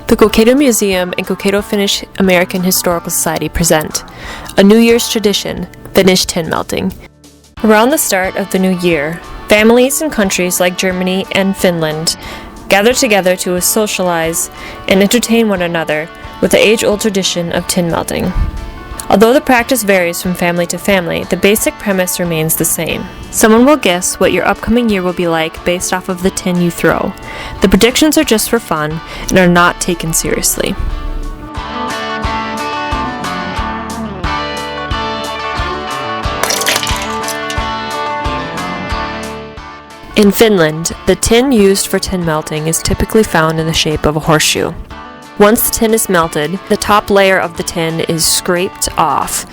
The Cokato Museum and Cokato Finnish American Historical Society present a New Year's tradition, Finnish tin melting. Around the start of the new year, families in countries like Germany and Finland gather together to socialize and entertain one another with the age-old tradition of tin melting. Although the practice varies from family to family, the basic premise remains the same. Someone will guess what your upcoming year will be like based off of the tin you throw. The predictions are just for fun and are not taken seriously. In Finland, the tin used for tin melting is typically found in the shape of a horseshoe. Once the tin is melted, the top layer of the tin is scraped off.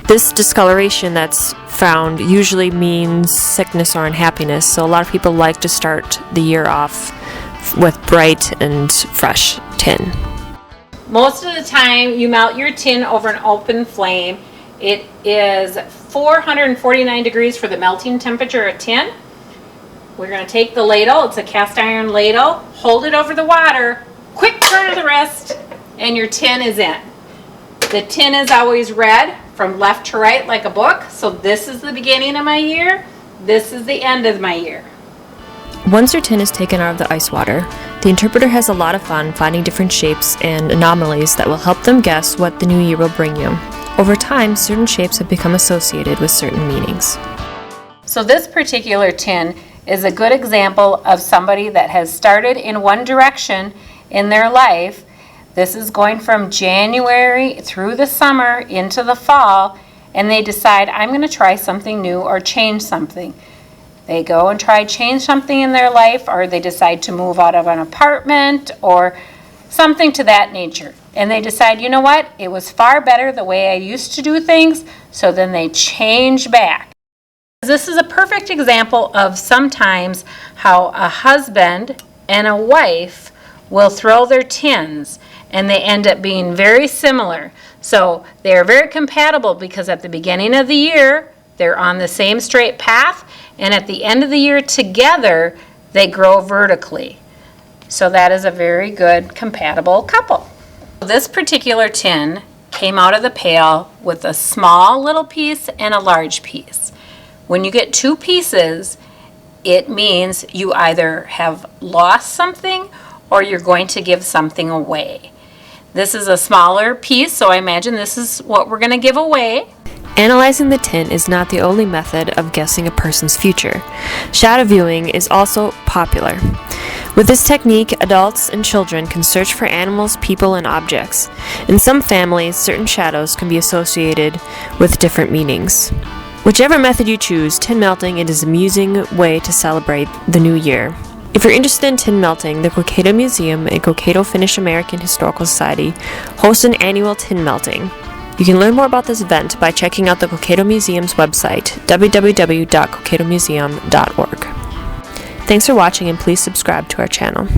This discoloration that's found usually means sickness or unhappiness, so a lot of people like to start the year off with bright and fresh tin. Most of the time you melt your tin over an open flame. It is 449 degrees for the melting temperature of tin. We're going to take the ladle, it's a cast iron ladle, hold it over the water, quick turn of the wrist, and your tin is in. The tin is always read from left to right like a book, so this is the beginning of my year, this is the end of my year. Once your tin is taken out of the ice water, the interpreter has a lot of fun finding different shapes and anomalies that will help them guess what the new year will bring you. Over time, certain shapes have become associated with certain meanings. So this particular tin is a good example of somebody that has started in one direction in their life. This is going from January through the summer into the fall, and they decide, I'm going to try something new or change something. They go and change something in their life, or they decide to move out of an apartment or something to that nature. And they decide, you know what, it was far better the way I used to do things, so then they change back. This is a perfect example of sometimes how a husband and a wife will throw their tins and they end up being very similar. So they are very compatible because at the beginning of the year they're on the same straight path, and at the end of the year together they grow vertically. So that is a very good compatible couple. This particular tin came out of the pail with a small little piece and a large piece. When you get two pieces, it means you either have lost something or you're going to give something away. This is a smaller piece, so I imagine this is what we're going to give away. Analyzing the tin is not the only method of guessing a person's future. Shadow viewing is also popular. With this technique, adults and children can search for animals, people, and objects. In some families, certain shadows can be associated with different meanings. Whichever method you choose, tin melting is an amusing way to celebrate the new year. If you're interested in tin melting, the Cokato Museum and Cokato Finnish American Historical Society host an annual tin melting. You can learn more about this event by checking out the Cokato Museum's website, www.cokatomuseum.org. Thanks for watching, and please subscribe to our channel.